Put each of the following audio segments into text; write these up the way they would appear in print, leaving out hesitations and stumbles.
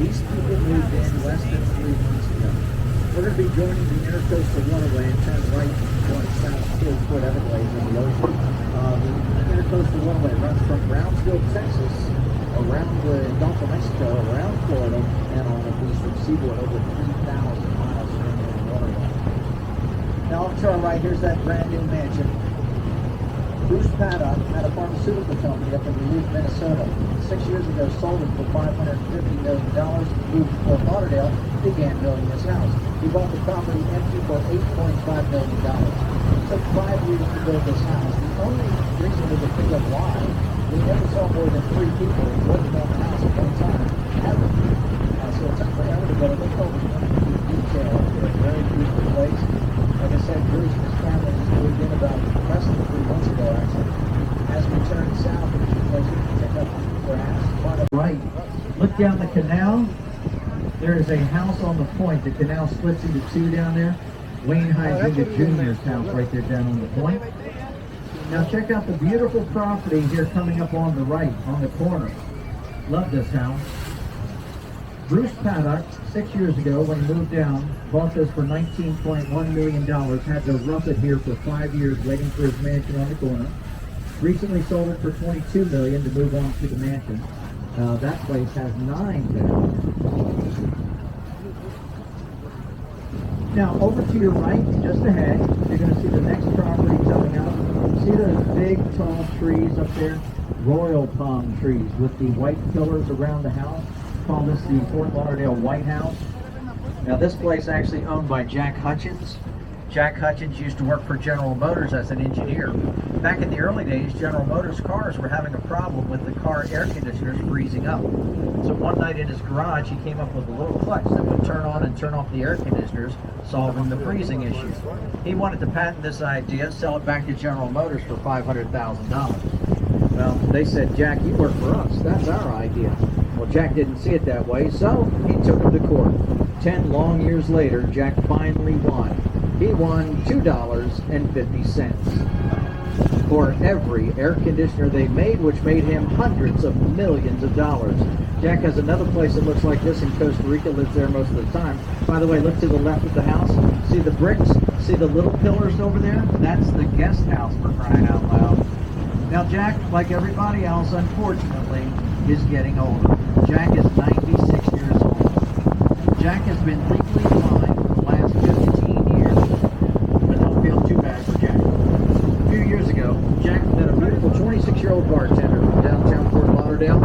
These people moved in less than 3 months ago. We're going to be joining the Intercoastal Waterway and turn right going south toward Everglades and the ocean. The Intercoastal Waterway runs from Brownsville, Texas, around the Gulf of Mexico, around Florida, and on the eastern seaboard over 3,000 miles from the waterway. Now off to our right, here's that brand new mansion. Bruce Paddock had a pharmaceutical company up in Duluth, Minnesota. 6 years ago, sold it for $550 million. Moved to Fort Lauderdale, began building his house. He bought the property empty for $8.5 million. It took 5 years to build this house. The only reason we could think of why, we never saw more than 3 people working on the house at one time, ever. So it took forever to build it. Look over the detail of it. Very beautiful place. Like I said, Bruce and his family just moved in about less than 3 months ago, actually. As we turn south, there's a place we can pick up grass. Right. Look down the canal. There is a house on the point. The canal splits into 2 down there. Wayne Huizinga Jr.'s house right there down on the point. Now check out the beautiful property here coming up on the right, on the corner. Love this house. Bruce Paddock, 6 years ago, when he moved down, bought this for $19.1 million, had to rough it here for 5 years waiting for his mansion on the corner. Recently sold it for $22 million to move on to the mansion. That place has 9 bedrooms. Now, over to your right, just ahead, you're going to see the next property coming up. See those big, tall trees up there? Royal palm trees with the white pillars around the house. Call this the Fort Lauderdale White House. Now, this place actually owned by Jack Hutchins. Jack Hutchins used to work for General Motors as an engineer. Back in the early days, General Motors cars were having a problem with the car air conditioners freezing up. So one night in his garage, he came up with a little clutch that would turn on and turn off the air conditioners, solving the freezing issue. He wanted to patent this idea, sell it back to General Motors for $500,000. Well, they said, Jack, you work for us. That's our idea. Well, Jack didn't see it that way, so he took him to court. 10 long years later, Jack finally won. He won $2.50 for every air conditioner they made, which made him hundreds of millions of dollars. Jack has another place that looks like this in Costa Rica, lives there most of the time. By the way, look to the left of the house. See the bricks? See the little pillars over there? That's the guest house, for crying out loud. Now, Jack, like everybody else, unfortunately, is getting older. Jack is 96 years old. Jack has been legally blind for the last 15 years. But don't feel too bad for Jack. A few years ago, Jack met a beautiful 26-year-old bartender from downtown Fort Lauderdale.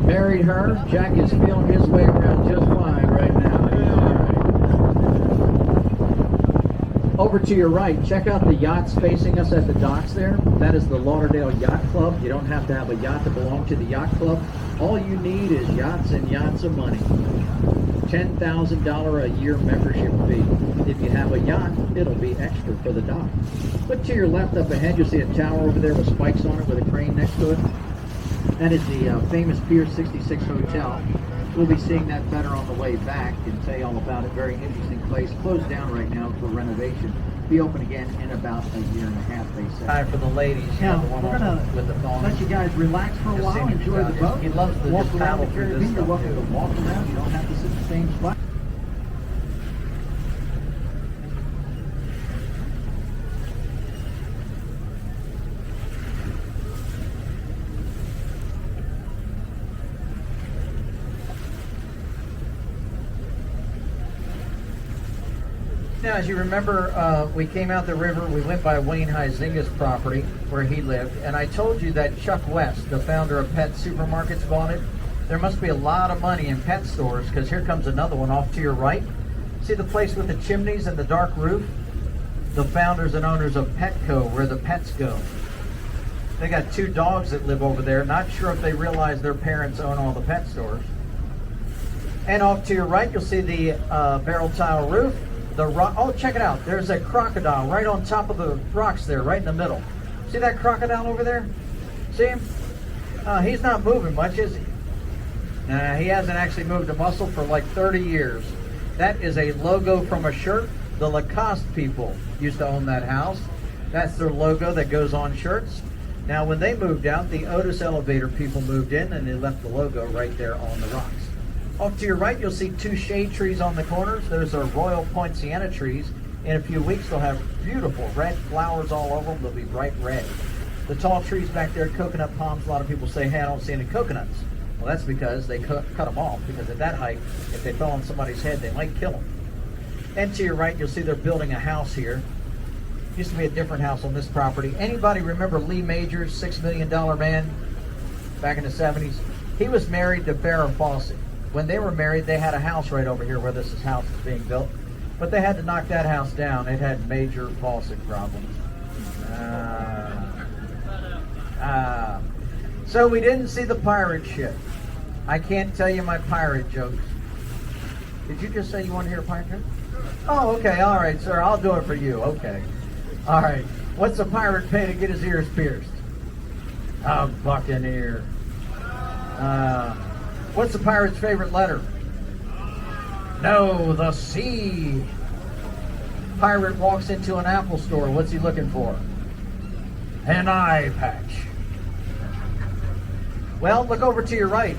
Married her. Jack is feeling his way around just fine right now. Over to your right, check out the yachts facing us at the docks there. That is the Lauderdale Yacht Club. You don't have to have a yacht to belong to the yacht club. All you need is yachts and yachts of money. $10,000 a year membership fee. If you have a yacht, it'll be extra for the dock. Look to your left up ahead, you'll see a tower over there with spikes on it with a crane next to it. That is the famous Pier 66 Hotel. We'll be seeing that better on the way back and tell you all about it. Very interesting place. Closed down right now for renovation. Be open again in about a year and a half, they say. Time for the ladies. Now, we're going to let you guys relax for a while, enjoy the boat. He loves to walk just around paddle the through this Caribbean. You're stuff, welcome to walk around. You don't have to sit in the same spot. Now, as you remember, we came out the river, we went by Wayne Huizinga's property where he lived, and I told you that Chuck West, the founder of Pet Supermarkets, bought it. There must be a lot of money in pet stores, because here comes another one off to your right. See the place with the chimneys and the dark roof? The founders and owners of Petco, where the pets go. They got 2 dogs that live over there. Not sure if they realize their parents own all the pet stores. And off to your right, you'll see the barrel tile roof. The rock. Oh, check it out. There's a crocodile right on top of the rocks there, right in the middle. See that crocodile over there? See him? He's not moving much, is he? He hasn't actually moved a muscle for like 30 years. That is a logo from a shirt. The Lacoste people used to own that house. That's their logo that goes on shirts. Now, when they moved out, the Otis Elevator people moved in, and they left the logo right there on the rocks. Off to your right, you'll see 2 shade trees on the corners. Those are Royal Poinciana trees. In a few weeks, they'll have beautiful red flowers all over them. They'll be bright red. The tall trees back there, coconut palms. A lot of people say, hey, I don't see any coconuts. Well, that's because they cut them off, because at that height, if they fell on somebody's head, they might kill them. And to your right, you'll see they're building a house here. Used to be a different house on this property. Anybody remember Lee Majors, $6 million man back in the 70s? He was married to Farrah Fawcett. When they were married, they had a house right over here where this house is being built. But they had to knock that house down. It had major faucet problems. So we didn't see the pirate ship. I can't tell you my pirate jokes. Did you just say you want to hear a pirate joke? Oh, okay. All right, sir. I'll do it for you. Okay. All right. What's a pirate pay to get his ears pierced? A buccaneer. What's a pirate's favorite letter? No, the C. Pirate walks into an Apple store. What's he looking for? An eye patch. Well, look over to your right.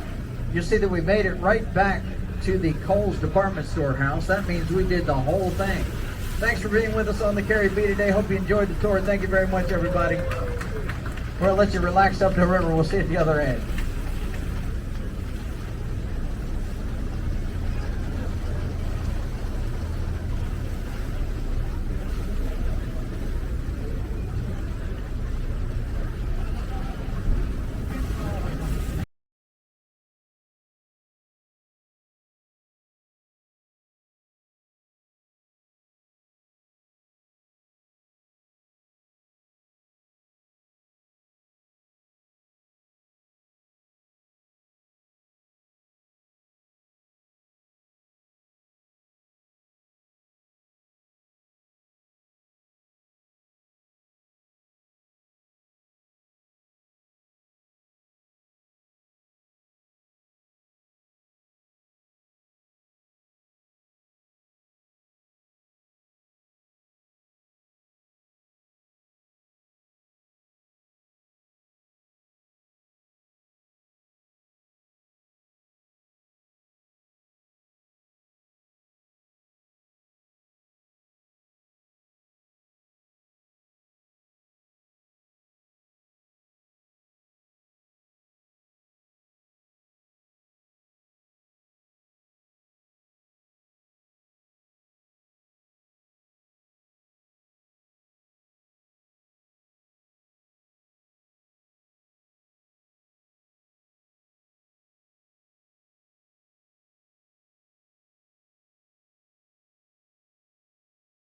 You'll see that we made it right back to the Kohl's department store house. That means we did the whole thing. Thanks for being with us on the Carrie B today. Hope you enjoyed the tour. Thank you very much, everybody. We'll let you relax up the river. We'll see you at the other end.